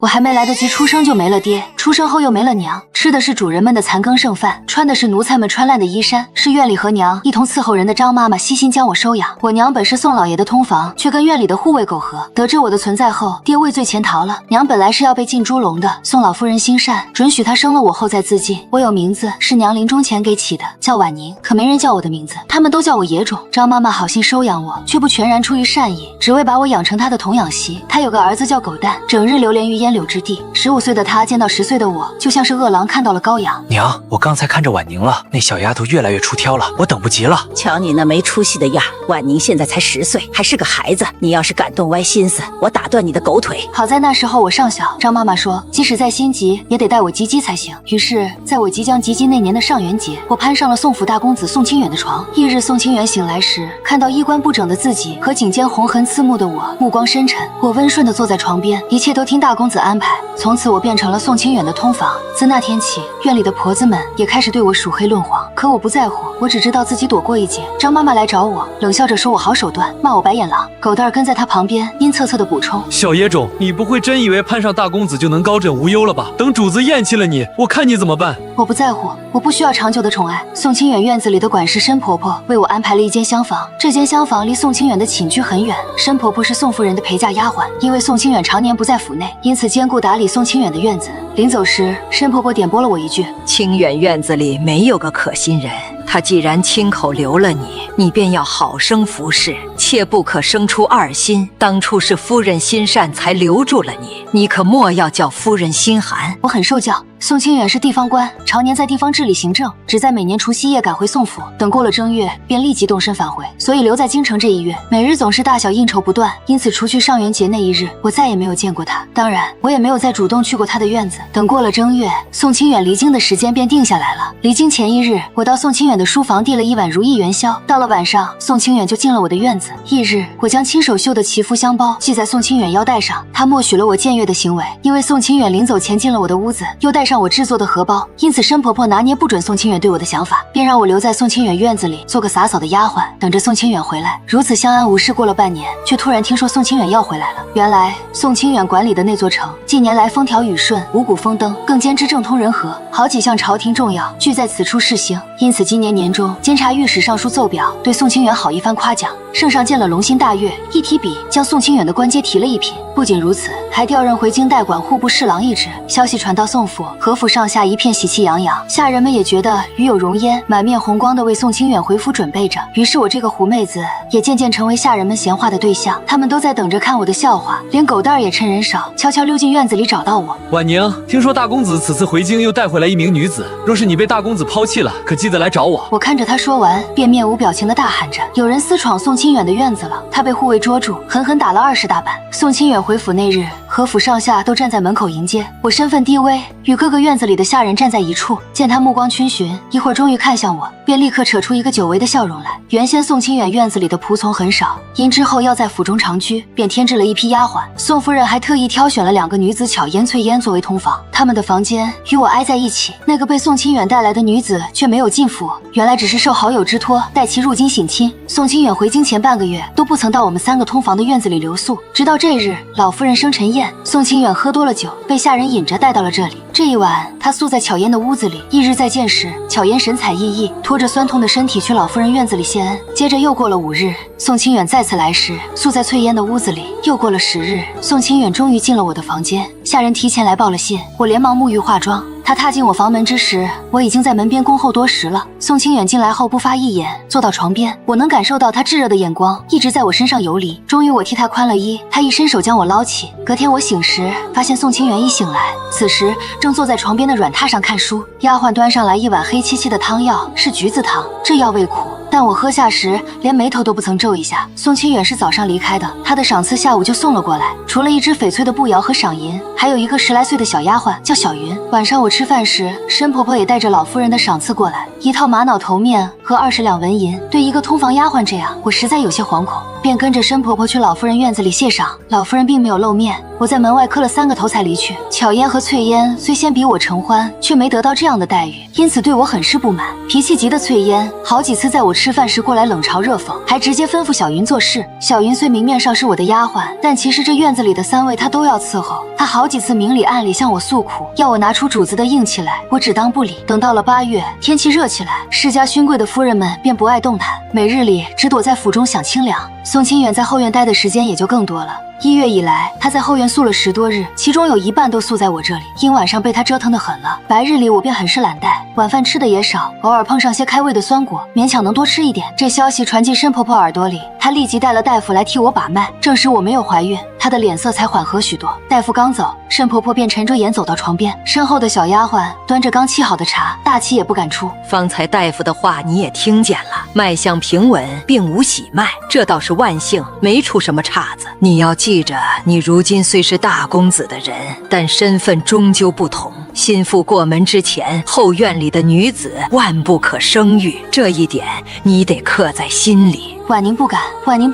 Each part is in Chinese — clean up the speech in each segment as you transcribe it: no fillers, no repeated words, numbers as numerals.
我还没来得及出生就没了爹，出生后又没了娘，吃的是主人们的残羹剩饭，穿的是奴才们穿烂的衣衫，是院里和娘一同伺候人的张妈妈悉心将我收养。我娘本是宋老爷的通房，却跟院里的护卫苟合，得知我的存在后，爹畏罪潜逃了。娘本来是要被进猪笼的，宋老夫人心善，准许她生了我后再自尽。我有名字，是娘临终前给起的，叫婉宁，可没人叫我的名字，他们都叫我野种。张妈妈好心收养我，却不全然出于善意，只为把我养成她的童养媳。她有个儿子叫狗蛋，整日流连于烟柳之地。15岁的他见到10岁的我，就像是饿狼看到了羔羊。娘，我刚才看着婉宁了，那小丫头越来越出挑了，我等不及了。瞧你那没出息的样，婉宁现在才10岁，还是个孩子。你要是敢动歪心思，我打断你的狗腿。好在那时候我尚小，张妈妈说，即使再心急，也得带我及笄才行。于是，在我即将及笄那年的上元节，我攀上了宋府大公子宋清远的床。翌日，宋清远醒来时，看到衣冠不整的自己和颈间红痕刺目的我，目光深沉。我温顺地坐在床边，一切都听大公子安排。从此我变成了宋清远的通房。自那天起，院里的婆子们也开始对我数黑论黄，可我不在乎，我只知道自己躲过一劫。张妈妈来找我，冷笑着说我好手段，骂我白眼狼。狗蛋儿跟在他旁边，阴恻恻地补充：小野种，你不会真以为攀上大公子就能高枕无忧了吧？等主子厌弃了你，我看你怎么办？我不在乎，我不需要长久的宠爱。宋清远院子里的管事申婆婆为我安排了一间厢房，这间厢房离宋清远的寝居很远。申婆婆是宋夫人的陪嫁丫鬟，因为宋清远常年不在府内，因此兼顾打理宋清远的院子。临走时，申婆婆点拨了我一句：清远院子里没有个可心人，他既然亲口留了你，你便要好生服侍，切不可生出二心。当初是夫人心善才留住了你，你可莫要叫夫人心寒。我很受教。宋清远是地方官，常年在地方治理行政，只在每年除夕夜赶回宋府，等过了正月便立即动身返回，所以留在京城这一月，每日总是大小应酬不断。因此除去上元节那一日，我再也没有见过他。当然，我也没有再主动去过他的院子。等过了正月，宋清远离京的时间便定下来了。离京前一日，我到宋清远的书房递了一碗如意元宵。到了晚上，宋清远就进了我的院子。翌日，我将亲手绣的祈福香包系在宋清远腰带上，他默许了我僭越的行为。因为宋清远临走前进了我的屋子，又带上我制作的荷包，因此申婆婆拿捏不准宋清远对我的想法，便让我留在宋清远院子里做个洒扫的丫鬟，等着宋清远回来。如此相安无事过了半年，却突然听说宋清远要回来了。原来宋清远管理的那座城近年来风调雨顺，五谷丰登，更兼之政通人和，好几项朝廷重要俱在此处试行。因此今年年中，监察御史尚书奏表，对宋清远好一番夸奖。圣上见了龙心大悦，一提笔将宋清远的官阶提了一品。不仅如此，还调任回京代管户部侍郎一职。消息传到宋府，何府上下一片喜气洋洋，下人们也觉得与有荣焉，满面红光的为宋清远回府准备着。于是我这个狐妹子也渐渐成为下人们闲话的对象，他们都在等着看我的笑话，连狗蛋儿也趁人少，悄悄溜进院子里找到我。婉宁，听说大公子此次回京又带回来一名女子，若是你被大公子抛弃了，可记得来找我。我看着他说完，便面无表情的大喊着：有人私闯宋清远的院子了！他被护卫捉住，狠狠打了20大板。宋清远回府那日，何府上下都站在门口迎接我，身份低微，与各个院子里的下人站在一处。见他目光逡巡，一会儿终于看向我，便立刻扯出一个久违的笑容来。原先宋清远院子里的仆从很少，因之后要在府中长居，便添置了一批丫鬟。宋夫人还特意挑选了2个女子巧言翠烟作为通房，她们的房间与我挨在一起。那个被宋清远带来的女子却没有进府，原来只是受好友之托带其入京省亲。宋清远回京前半个月都不曾到我们3个通房的院子里留宿，直到这日老夫人生辰宴，宋清远喝多了酒，被下人引着带到了这里。这一晚他宿在巧烟的屋子里，翌日再见时，巧烟神采奕奕，拖着酸痛的身体去老夫人院子里谢恩。接着又过了5日，宋清远再次来时，宿在翠烟的屋子里。又过了10日，宋清远终于进了我的房间，下人提前来报了信，我连忙沐浴化妆。他踏进我房门之时，我已经在门边恭候多时了。宋清远进来后不发一言，坐到床边，我能感受到他炙热的眼光一直在我身上游离。终于我替他宽了衣，他一伸手将我捞起。隔天我醒时，发现宋清远已醒来，此时正坐在床边的软榻上看书。丫鬟端上来一碗黑漆漆的汤药，是橘子汤，这药味苦，但我喝下时连眉头都不曾皱一下。宋清远是早上离开的，他的赏赐下午就送了过来，除了一只翡翠的步摇和赏银，还有一个10来岁的小丫鬟叫小云。晚上我吃饭时，申婆婆也带着老夫人的赏赐过来，一套玛瑙头面和20两纹银。对一个通房丫鬟这样，我实在有些惶恐，便跟着申婆婆去老夫人院子里谢赏。老夫人并没有露面，我在门外磕了3个头才离去。巧烟和翠烟虽先比我承欢，却没得到这样的待遇，因此对我很是不满。脾气急的翠烟好几次在我吃饭时过来冷嘲热讽，还直接吩咐小云做事。小云虽明面上是我的丫鬟，但其实这院子里的3位她都要伺候。她好几次明里暗里向我诉苦，要我拿出主子的硬气来，我只当不理。等到了8月，天气热起来，世家勋贵的夫人们便不爱动弹，每日里只躲在府中享清凉。宋清远在后院待的时间也就更多了。1月以来，他在后院宿了10多日，其中有一半都宿在我这里。因晚上被他折腾得很了，白日里我便很是懒怠，晚饭吃的也少，偶尔碰上些开胃的酸果，勉强能多吃一点。这消息传进申婆婆耳朵里，她立即带了大夫来替我把脉，证实我没有怀孕，她的脸色才缓和许多。大夫刚走，申婆婆便沉着眼走到床边，身后的小丫鬟端着刚沏好的茶，大气也不敢出。方才大夫的话你也听见了，脉象平稳，并无喜脉，这倒是万幸，没出什么岔子。你要记着，你如今虽是大公子的人，但身份终究不同。心腹过门之前，后院里的女子万不可生育，这一点你得刻在心里。婉宁不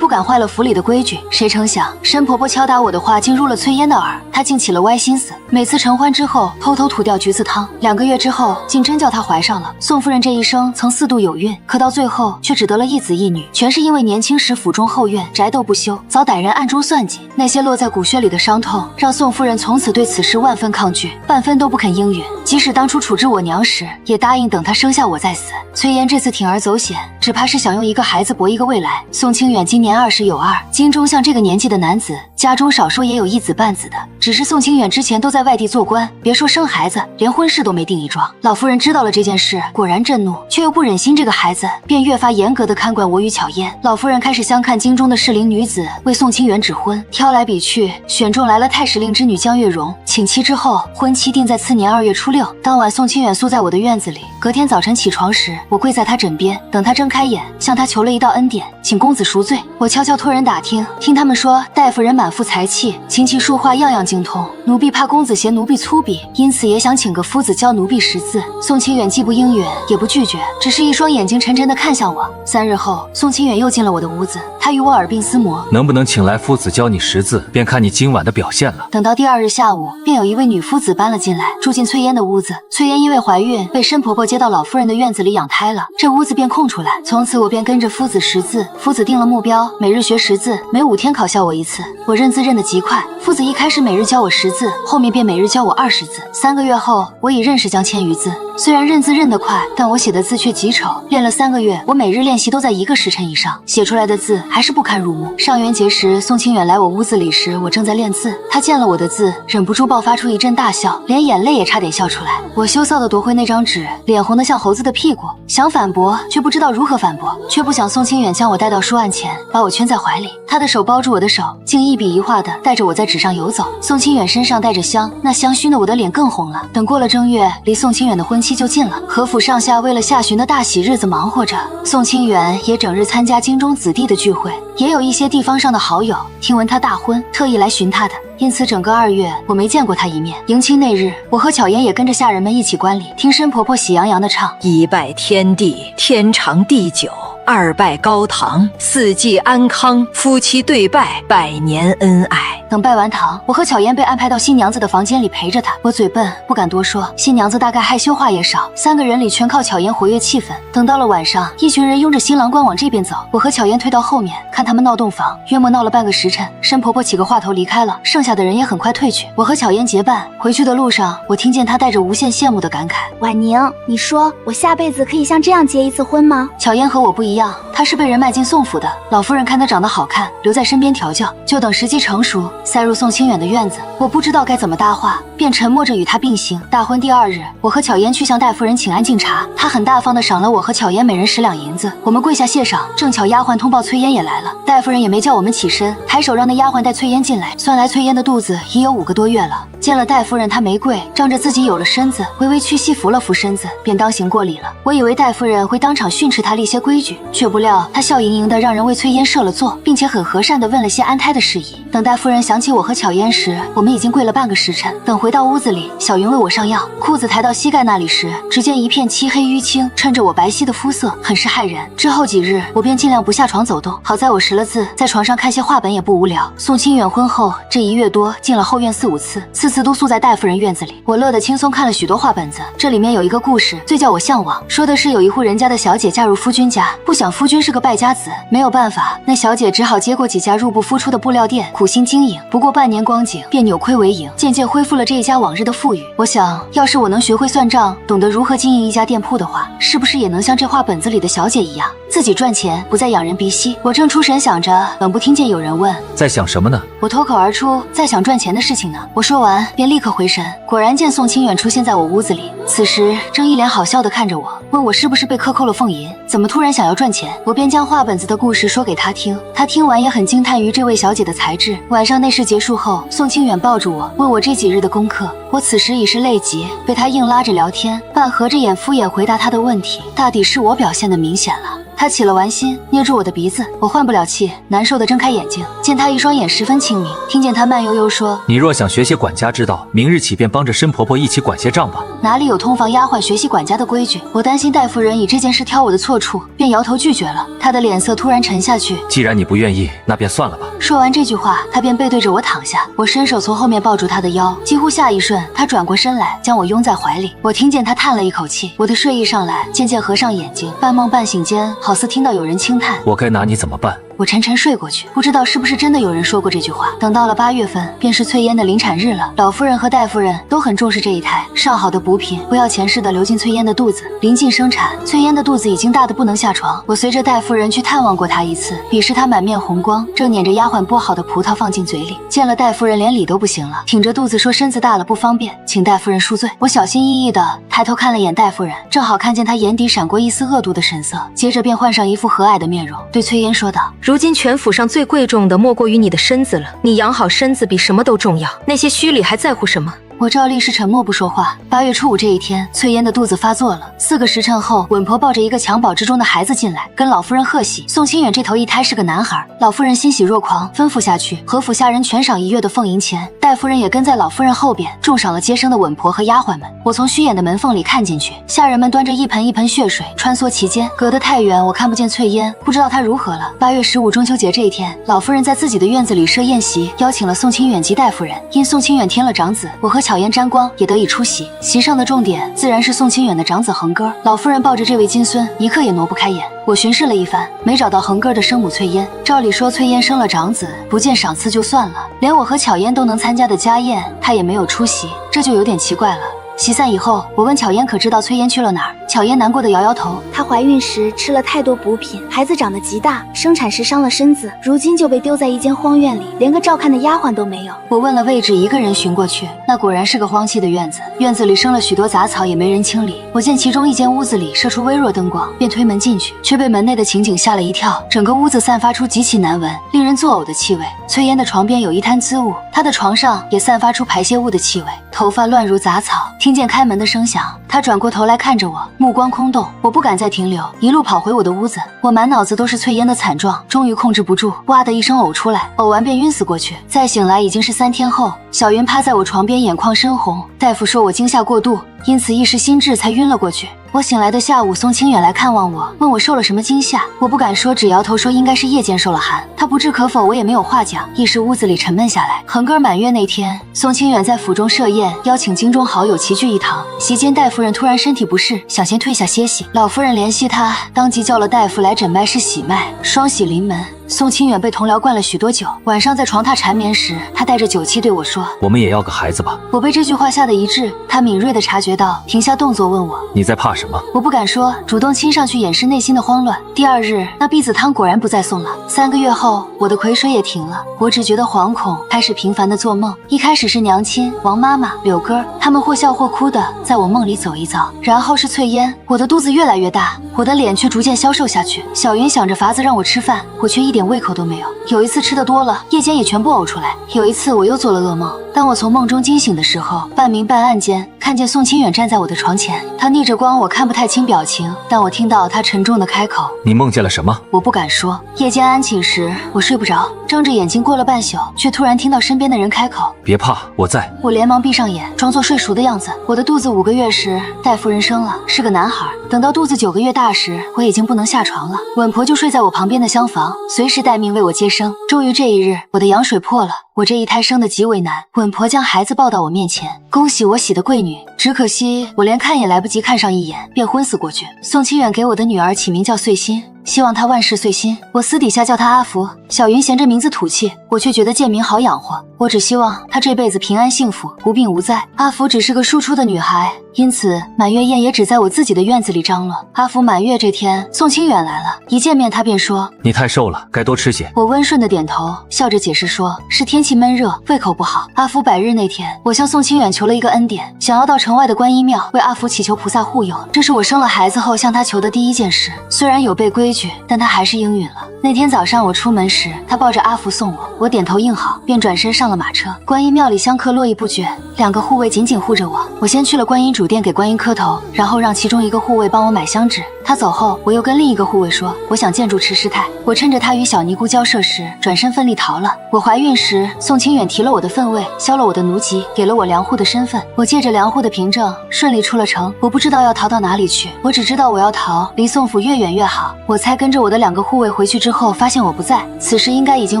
敢坏了府里的规矩。谁成想，申婆婆敲打我的话竟入了翠烟的耳，她竟起了歪心思。每次成欢之后，偷偷吐掉橘子汤，2个月之后，竟真叫她怀上了。宋夫人这一生曾4度有孕，可到最后却只得了1子1女，全是因为年轻时府中后院宅斗不休，遭歹人暗中算计。那些落在骨血里的伤痛，让宋夫人从此对此事万分抗拒，半分都不肯应允。即使当初处置我娘时，也答应等她生下我再死。翠烟这次铤而走险，只怕是想用一个孩子搏一个未来。宋清远今年20有2，京中像这个年纪的男子，家中少说也有1子半子的。只是宋清远之前都在外地做官，别说生孩子，连婚事都没定一桩。老夫人知道了这件事，果然震怒，却又不忍心这个孩子，便越发严格的看管我与巧燕。老夫人开始相看京中的适龄女子，为宋清远指婚，挑来比去，选中来了太史令之女江月容。请期之后，婚期定在次年2月初6。当晚，宋清远宿在我的院子里。隔天早晨起床时，我跪在他枕边，等他睁开眼，向他求了一道恩典，请公子赎罪。我悄悄托人打听，听他们说大夫人满腹才气，琴棋书画样样精通，奴婢怕公子嫌奴婢粗鄙，因此也想请个夫子教奴婢识字。宋清远既不应允，也不拒绝，只是一双眼睛沉沉地看向我。3日后，宋清远又进了我的屋子，他与我耳鬓厮磨，能不能请来夫子教你识字，便看你今晚的表现了。等到第2日下午，便有一位女夫子搬了进来，住进翠烟的屋子。翠烟因为怀孕，被申婆婆接到老夫人的院子里养胎了，这屋子便空出来。从此我便跟着夫子识字，夫子定了目标，每日学识字，每5天考校我1次。我认字认得极快，夫子一开始每日教我10字，后面便每日教我20字。3个月后，我已认识将千余字。虽然认字认得快，但我写的字却极丑。练了3个月，我每日练习都在1个时辰以上，写出来的字还是不堪入目。上元节时，宋清远来我屋子里时，我正在练字，他见了我的字，忍不住爆发出一阵大笑，连眼泪也差点笑出来。我羞臊地夺回那张纸，脸红得像猴子的屁股，想反驳，却不知道如何反驳，却不想宋清远将我带到书案前，把我圈在怀里，他的手包住我的手，竟一笔一画地带着我在纸上游走。宋清远身上带着香，那香熏得我的脸更红了。等过了正月，离宋清远的婚期就近了，何府上下为了下旬的大喜日子忙活着，宋清远也整日参加京中子弟的聚会，也有一些地方上的好友听闻他大婚，特意来寻他的。因此整个2月我没见过他一面。迎亲那日，我和巧言也跟着下人们一起观礼，听申婆婆喜洋洋地唱：1拜天地，天长地久；2拜高堂，四季安康；夫妻对拜，百年恩爱。等拜完堂，我和巧言被安排到新娘子的房间里陪着她。我嘴笨，不敢多说，新娘子大概害羞，话也少。3个人里全靠巧言活跃气氛。等到了晚上，一群人拥着新郎官往这边走，我和巧言退到后面，看他们闹洞房。约莫闹了半个时辰，申婆婆起个话头离开了，剩下的人也很快退去。我和巧言结伴回去的路上，我听见她带着无限羡慕的感慨：婉宁，你说我下辈子可以像这样结1次婚吗？巧言和我不一样，她是被人卖进宋府的。老夫人看她长得好看，留在身边调教，就等时机成熟塞入宋清远的院子。我不知道该怎么搭话，便沉默着与他并行。大婚第2日，我和巧言去向大夫人请安敬茶，她很大方地赏了我和巧言每人10两银子。我们跪下谢赏，正巧丫鬟通报翠烟也来了，大夫人也没叫我们起身，抬手让那丫鬟带翠烟进来。算来翠烟的肚子已有5个多月了。见了大夫人，她没跪，仗着自己有了身子，微微屈膝扶了扶身子，便当行过礼了。我以为大夫人会当场训斥她立些规矩，却不料她笑盈盈地让人为翠烟设了座，并且很和善地问了些安胎的事宜。等大夫人想起我和巧烟时，我们已经跪了半个时辰。等回到屋子里，小云为我上药，裤子抬到膝盖那里时，只见一片漆黑淤青，衬着我白皙的肤色，很是骇人。之后几日，我便尽量不下床走动，好在我识了字，在床上看些画本也不无聊。宋清远婚后这1月多进了后院4、5次，次次都宿在戴夫人院子里。我乐得轻松看了许多画本子，这里面有一个故事最叫我向往，说的是有一户人家的小姐嫁入夫君家，不想夫君是个败家子，没有办法，那小姐只好接过几家入不敷出的布料店，苦心经营。不过半年光景，便扭亏为盈，渐渐恢复了这一家往日的富裕。我想，要是我能学会算账，懂得如何经营一家店铺的话，是不是也能像这画本子里的小姐一样，自己赚钱，不再仰人鼻息？我正出神想着，冷不听见有人问：“在想什么呢？”我脱口而出：“在想赚钱的事情呢。”我说完，便立刻回神，果然见宋清远出现在我屋子里，此时正一脸好笑地看着我，问我是不是被克扣了俸银，怎么突然想要赚钱？我便将画本子的故事说给他听，他听完也很惊叹于这位小姐的才智。晚上内事结束后，宋清远抱住我，问我这几日的功课。我此时已是累极，被他硬拉着聊天，半合着眼敷衍回答他的问题，大抵是我表现得明显了。他起了玩心，捏住我的鼻子，我换不了气，难受地睁开眼睛，见他一双眼十分清明，听见他慢悠悠说：“你若想学些管家之道，明日起便帮着申婆婆一起管些账吧。”哪里有通房丫鬟学习管家的规矩？我担心戴夫人以这件事挑我的错处，便摇头拒绝了。他的脸色突然沉下去，既然你不愿意，那便算了吧。说完这句话，他便背对着我躺下，我伸手从后面抱住他的腰，几乎下一瞬，他转过身来将我拥在怀里。我听见他叹了一口气，我的睡意上来，渐渐合上眼睛，半梦半醒间，好似听到有人轻叹：“我该拿你怎么办？”我沉沉睡过去，不知道是不是真的有人说过这句话。等到了8月份，便是翠烟的临产日了。老夫人和戴夫人都很重视这一胎，上好的补品不要钱似的流进翠烟的肚子。临近生产，翠烟的肚子已经大得不能下床。我随着戴夫人去探望过她一次，彼时她满面红光，正撵着丫鬟剥好的葡萄放进嘴里。见了戴夫人，连理都不行了，挺着肚子说身子大了不方便，请戴夫人恕罪。我小心翼翼地抬头看了眼戴夫人，正好看见她眼底闪过一丝恶毒的神色，接着便换上一副和蔼的面容，对翠烟说道：“如今全府上最贵重的莫过于你的身子了，你养好身子比什么都重要，那些虚礼还在乎什么？”我照例是沉默不说话。8月初5这一天，翠烟的肚子发作了。4个时辰后，稳婆抱着一个襁褓之中的孩子进来，跟老夫人贺喜。宋清远这头一胎是个男孩，老夫人欣喜若狂，吩咐下去，何府下人全赏1月的俸银钱。戴夫人也跟在老夫人后边，重赏了接生的稳婆和丫鬟们。我从虚掩的门缝里看进去，下人们端着一盆一盆血水穿梭其间，隔得太远，我看不见翠烟，不知道她如何了。8月15中秋节这一天，老夫人在自己的院子里设宴席，邀请了宋清远及戴夫人。因宋清远添了长子，我和巧烟、沾光也得以出席。席上的重点自然是宋清远的长子横哥。老夫人抱着这位金孙，一刻也挪不开眼。我巡视了一番，没找到横哥的生母翠烟。照理说，翠烟生了长子，不见赏赐就算了，连我和巧烟都能参加的家宴，她也没有出席，这就有点奇怪了。席散以后，我问巧烟可知道翠烟去了哪儿？巧烟难过的摇摇头，她怀孕时吃了太多补品，孩子长得极大，生产时伤了身子，如今就被丢在一间荒院里，连个照看的丫鬟都没有。我问了位置，一个人寻过去，那果然是个荒弃的院子，院子里生了许多杂草，也没人清理。我见其中一间屋子里射出微弱灯光，便推门进去，却被门内的情景吓了一跳。整个屋子散发出极其难闻、令人作呕的气味。翠烟的床边有一滩滋物，她的床上也散发出排泄物的气味，头发乱如杂草。听见开门的声响，她转过头来看着我，目光空洞。我不敢再停留，一路跑回我的屋子。我满脑子都是翠烟的惨状，终于控制不住，哇的一声呕出来，呕完便晕死过去。再醒来已经是3天后。小云趴在我床边，眼眶深红。大夫说我惊吓过度，因此一时心智才晕了过去。我醒来的下午，宋清远来看望我，问我受了什么惊吓。我不敢说，只摇头说应该是夜间受了寒。他不置可否，我也没有话讲。一时屋子里沉闷下来。横哥满月那天，宋清远在府中设宴，邀请京中好友齐聚一堂。席间戴夫人突然身体不适，想先退下歇息。老夫人怜惜她，当即叫了大夫来诊脉是喜脉，双喜临门。宋清远被同僚灌了许多酒，晚上在床榻缠绵时，他带着酒气对我说：“我们也要个孩子吧。”我被这句话吓得一滞，他敏锐地察觉到，停下动作问我：“你在怕什么？”我不敢说，主动亲上去掩饰内心的慌乱。第2日，那婢子汤果然不再送了。3个月后，我的癸水也停了，我只觉得惶恐，开始频繁地做梦。一开始是娘亲、王妈妈、柳哥，他们或笑或哭的在我梦里走一遭，然后是翠烟。我的肚子越来越大，我的脸却逐渐消瘦下去。小云想着法子让我吃饭，我却一点胃口都没有。有一次吃得多了，夜间也全部呕出来。有一次我又做了噩梦，当我从梦中惊醒的时候，半明半暗间看见宋清远站在我的床前，他逆着光，我看不太清表情，但我听到他沉重的开口：“你梦见了什么？”我不敢说。夜间安寝时，我睡不着，睁着眼睛过了半宿，却突然听到身边的人开口：“别怕，我在。”我连忙闭上眼，装作睡熟的样子。我的肚子5个月时，戴夫人生了，是个男孩。等到肚子9个月大时，我已经不能下床了，稳婆就睡在我旁边的厢房，随时待命为我接生。终于这一日，我的羊水破了，我这一胎生得极为难，稳婆将孩子抱到我面前，恭喜我喜的贵女。只可惜我连看也来不及看上一眼，便昏死过去。宋清远给我的女儿起名叫穗心，希望她万事遂心。我私底下叫她阿福。小云嫌这名字土气，我却觉得贱名好养活。我只希望她这辈子平安幸福，无病无灾。阿福只是个输出的女孩，因此满月宴也只在我自己的院子里张罗。阿福满月这天，宋清远来了，一见面他便说：“你太瘦了，该多吃些。”我温顺的点头，笑着解释说：“是天气闷热，胃口不好。”阿福百日那天，我向宋清远求了一个恩典，想要到城外的观音庙为阿福祈求菩萨护佑。这是我生了孩子后向他求的第一件事，虽然有悖规矩，但他还是应允了。那天早上我出门时，他抱着阿福送我，我点头应好，便转身上了马车。观音庙里香客络绎不绝，2个护卫紧紧护着我。我先去了观音主殿给观音磕头，然后让其中一个护卫帮我买香纸。他走后，我又跟另一个护卫说，我想见住持师太。我趁着他与小尼姑交涉时，转身奋力逃了。我怀孕时，宋清远提了我的分位，消了我的奴籍，给了我良户的身份。我借着良户的凭证，顺利出了城。我不知道要逃到哪里去，我只知道我要逃，离宋府越远越好。我猜跟着我的2个护卫回去之后，发现我不在，此时应该已经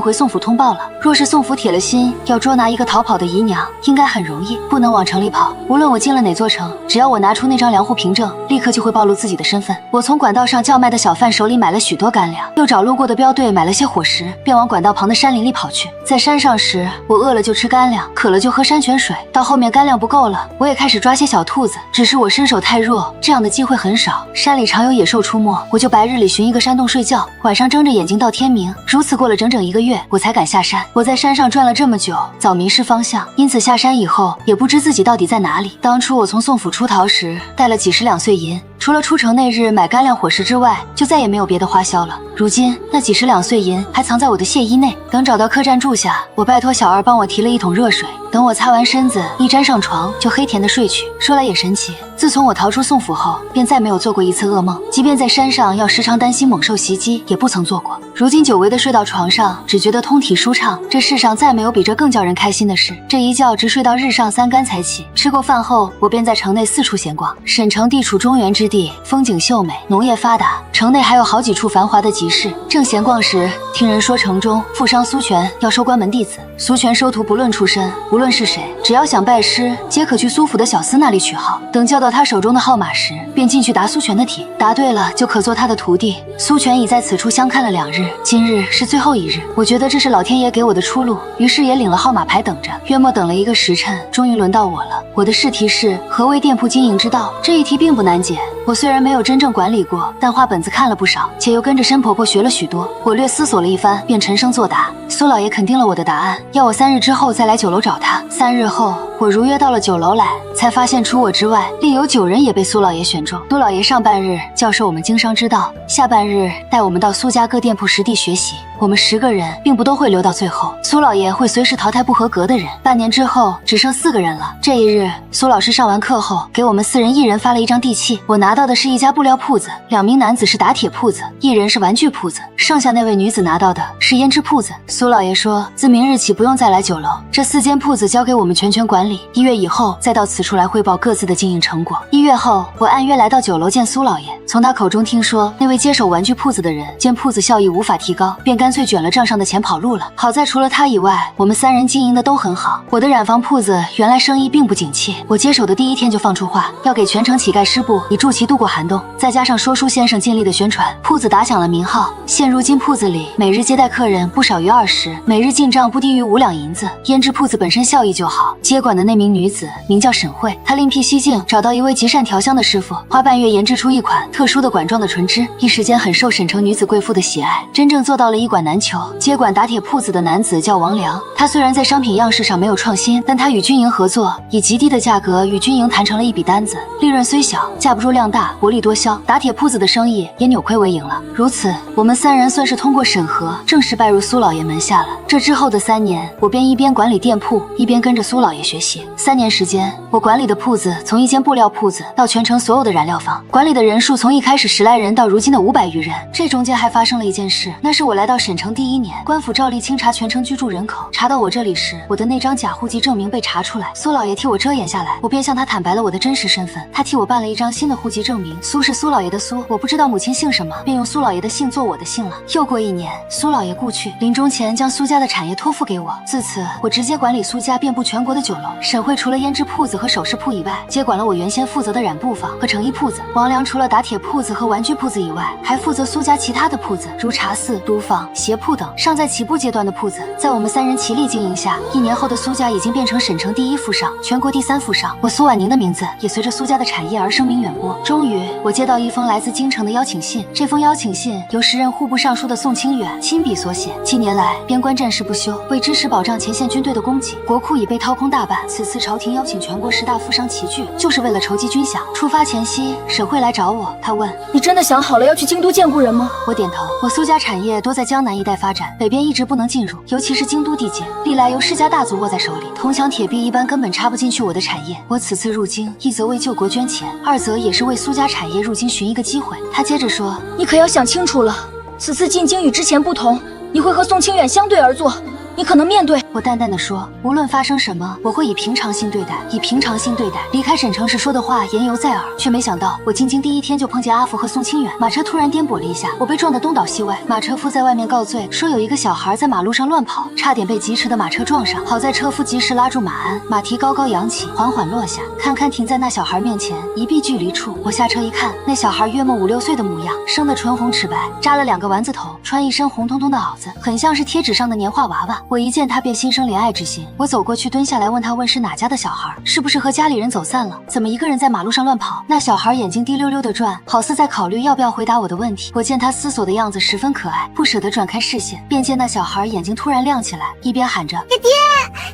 回宋府通报了。若是宋府铁了心要捉拿一个逃跑的姨娘，应该很容易，不能往城里跑。无论我进了哪座城，只要我拿出那张良户凭证，立刻就会暴露自己的身份。我从管道上叫卖的小贩手里买了许多干粮，又找路过的镖队买了些伙食，便往管道旁的山林里跑去。在山上时，我饿了就吃干粮，渴了就喝山泉水，到后面干粮不够了，我也开始抓些小兔子，只是我身手太弱，这样的机会很少。山里常有野兽出没，我就白日里寻一个山洞睡觉，晚上睁着眼睛到天明，如此过了整整1个月，我才敢下山。我在山上转了这么久，早迷失方向，因此下山以后也不知自己到底在哪里。当初我从宋府出逃时，带了几10两碎银，除了出城那日买干粮伙食之外，就再也没有别的花销了。如今那几10两碎银还藏在我的亵衣内。等找到客栈住下，我拜托小二帮我提了1桶热水，等我擦完身子，一沾上床就黑甜的睡去。说来也神奇，自从我逃出宋府后，便再没有做过一次噩梦，即便在山上要时常担心猛兽袭击，也不曾做过。如今久违的睡到床上，只觉得通体舒畅，这世上再没有比这更叫人开心的事。这一觉直睡到日上3竿才起。吃过饭后，我便在城内四处闲逛。沈城地处中原之地，风景秀美，农业发达，城内还有好几处繁华的集市。正闲逛时，听人说城中富商苏全要收关门弟子。苏全收徒不论出身，无论是谁，只要想拜师，皆可去苏府的小厮那里取号。等叫到他手中的号码时，便进去答苏全的题，答对了就可做他的徒弟。苏全已在此处相看了2日，今日是最后1日，我觉得这是老天爷给我的出路，于是也领了号码牌等着。约莫等了1个时辰，终于轮到我了。我的试题是何为店铺经营之道，这一题并不难解。我虽然没有真正管理过，但花本子看了不少，且又跟着申婆婆学了许多。我略思索了一番，便沉声作答。苏老爷肯定了我的答案，要我3日之后再来酒楼找他。3日后，我如约到了酒楼来，才发现除我之外，另有9人也被苏老爷选中。苏老爷上半日教授我们经商之道，下半日带我们到苏家各店铺实地学习。我们10个人并不都会留到最后，苏老爷会随时淘汰不合格的人。半年之后只剩4个人了。这一日，苏老师上完课后，给我们4人1人发了1张地契。我拿到的是一家布料铺子，2名男子是打铁铺子，1人是玩具铺子，剩下那位女子拿到的是胭脂铺子。苏老爷说，自明日起不用再来酒楼，这4间铺子交给我们全权管理，1月以后再到此处来汇报各自的经营成果。1月后，我按约来到酒楼见苏老爷，从他口中听说那位接手玩具铺子的人见铺子效益无法提高，便干脆卷了账上的钱跑路了。好在除了他以外，我们3人经营的都很好。我的染坊铺子原来生意并不景气，我接手的第1天就放出话，要给全城乞丐施布，以助其度过寒冬。再加上说书先生尽力的宣传，铺子打响了名号。现如今铺子里每日接待客人不少于20，每日进账不低于5两银子。胭脂铺子本身效益就好，接管的那名女子名叫沈慧，她另辟蹊径，找到一位极善调香的师傅，花半月研制出一款特殊的管状的纯脂，一时间很受沈城女子贵妇的喜爱，真正做到了一管难求。接管打铁铺子的男子叫王良，他虽然在商品样式上没有创新，但他与军营合作，以极低的价格与军营谈成了一笔单子，利润虽小，架不住量大，薄利多销，打铁铺子的生意也扭亏为盈了。如此，我们3人算是通过审核，正式拜入苏老爷门下了。这之后的3年，我便一边管理店铺，一边跟着苏老爷学习。3年时间，我管理的铺子从一间布料铺子到全城所有的染料坊，管理的人数从从一开始10来人到如今的500余人，这中间还发生了一件事，那是我来到省城第1年，官府照例清查全城居住人口，查到我这里时，我的那张假户籍证明被查出来，苏老爷替我遮掩下来，我便向他坦白了我的真实身份，他替我办了一张新的户籍证明，苏是苏老爷的苏，我不知道母亲姓什么，便用苏老爷的姓做我的姓了。又过1年，苏老爷故去，临终前将苏家的产业托付给我，自此我直接管理苏家遍布全国的酒楼。沈慧除了胭脂铺子和首饰铺以外，接管了我原先负责的染布坊和成衣铺子。王良除了打铁铺子和玩具铺子以外，还负责苏家其他的铺子，如茶肆、赌坊、鞋铺等尚在起步阶段的铺子。在我们3人齐力经营下，1年后的苏家已经变成省城第1富商，全国第3富商。我苏婉宁的名字也随着苏家的产业而声名远播。终于，我接到一封来自京城的邀请信，这封邀请信由时任户部尚书的宋清远亲笔所写。近年来，边关战事不休，为支持保障前线军队的供给，国库已被掏空大半。此次朝廷邀请全国10大富商齐聚，就是为了筹集军饷。出发前夕，沈慧来找我，他问：“你真的想好了要去京都见故人吗？”我点头。我苏家产业多在江南一带发展，北边一直不能进入，尤其是京都地界，历来由世家大族握在手里，铜墙铁壁一般根本插不进去我的产业。我此次入京，一则为救国捐钱，二则也是为苏家产业入京寻一个机会。他接着说：“你可要想清楚了，此次进京与之前不同，你会和宋清远相对而坐。你可能面对……”我淡淡的说，无论发生什么，我会以平常心对待，以平常心对待。离开沈城时说的话言犹在耳，却没想到我进京第1天就碰见阿福和宋清远。马车突然颠簸了一下，我被撞得东倒西歪。马车夫在外面告罪，说有一个小孩在马路上乱跑，差点被疾驰的马车撞上。好在车夫及时拉住马鞍，马蹄高高扬起，缓缓落下，堪堪停在那小孩面前1臂距离处。我下车一看，那小孩约莫5、6岁的模样，生得唇红齿白，扎了2个丸子头，穿一身红彤彤的袄子，很像是贴纸上的年画娃娃。我一见他便心生怜爱之心，我走过去蹲下来问他问是哪家的小孩，是不是和家里人走散了，怎么一个人在马路上乱跑。那小孩眼睛滴溜溜的转，好似在考虑要不要回答我的问题。我见他思索的样子十分可爱，不舍得转开视线，便见那小孩眼睛突然亮起来，一边喊着爹爹，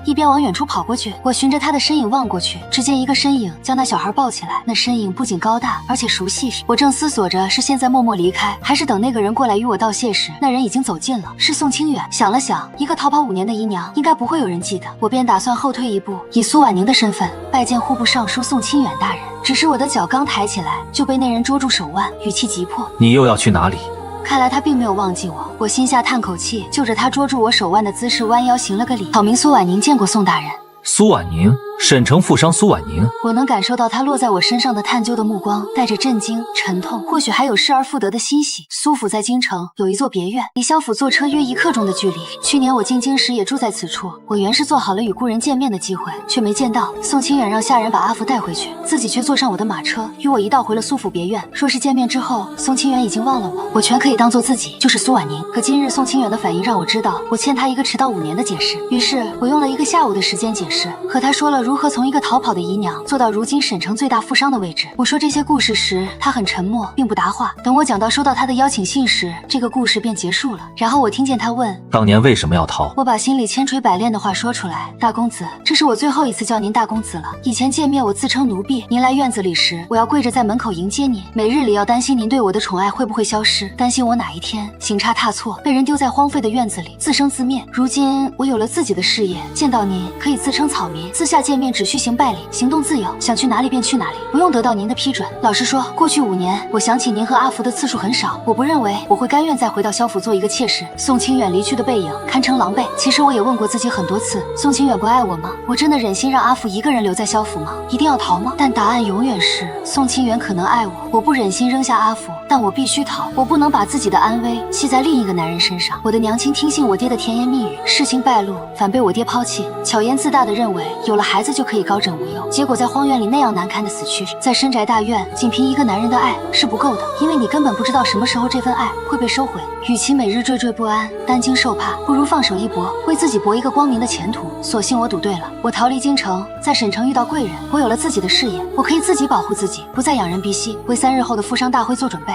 一边往远处跑过去。我循着他的身影望过去，只见一个身影将那小孩抱起来，那身影不仅高大而且熟悉。我正思索着是现在默默离开，还是等那个人过来与我道谢时，那人已经走近了，是宋清远。想了想，一个逃跑5年的姨娘应该不会有人记得，我便打算后退一步，以苏婉宁的身份拜见户部尚书宋清远大人。只是我的脚刚抬起来，就被那人捉住手腕，语气急迫：“你又要去哪里？”看来他并没有忘记我。我心下叹口气，就着他捉住我手腕的姿势弯腰行了个礼，讨明苏婉宁见过宋大人。苏婉宁，沈城富商苏婉宁。我能感受到他落在我身上的探究的目光，带着震惊、沉痛，或许还有失而复得的欣喜。苏府在京城有一座别院，离萧府坐车约1刻钟的距离。去年我进京时也住在此处。我原是做好了与故人见面的机会，却没见到。宋清远让下人把阿福带回去，自己却坐上我的马车，与我一道回了苏府别院。说是见面之后，宋清远已经忘了我，我全可以当做自己就是苏婉宁。可今日宋清远的反应让我知道，我欠他一个迟到5年的解释。于是我用了1个下午的时间解释，和他说了如何从一个逃跑的姨娘做到如今省城最大富商的位置。我说这些故事时，他很沉默，并不答话。等我讲到收到他的邀请信时，这个故事便结束了。然后我听见他问：“当年为什么要逃？”我把心里千锤百炼的话说出来：“大公子，这是我最后一次叫您大公子了。以前见面我自称奴婢，您来院子里时，我要跪着在门口迎接您。每日里要担心您对我的宠爱会不会消失，担心我哪一天行差踏错，被人丢在荒废的院子里，自生自灭。如今我有了自己的事业，见到您可以自称草民，私下见面只需行拜礼，行动自由，想去哪里便去哪里，不用得到您的批准。老实说，过去5年，我想起您和阿福的次数很少。我不认为我会甘愿再回到萧府做一个妾室。”宋清远离去的背影堪称狼狈。其实我也问过自己很多次，宋清远不爱我吗？我真的忍心让阿福一个人留在萧府吗？一定要逃吗？但答案永远是宋清远可能爱我，我不忍心扔下阿福，但我必须逃。我不能把自己的安危系在另一个男人身上。我的娘亲听信我爹的甜言蜜语，事情败露，反被我爹抛弃，巧言自大的认为有了孩子就可以高枕无忧，结果在荒原里那样难堪的死去。在深宅大院，仅凭一个男人的爱是不够的，因为你根本不知道什么时候这份爱会被收回。与其每日惴惴不安、担惊受怕，不如放手一搏，为自己搏一个光明的前途。所幸我赌对了，我逃离京城，在沈城遇到贵人，我有了自己的事业，我可以自己保护自己，不再仰人鼻息，为3日后的富商大会做准备。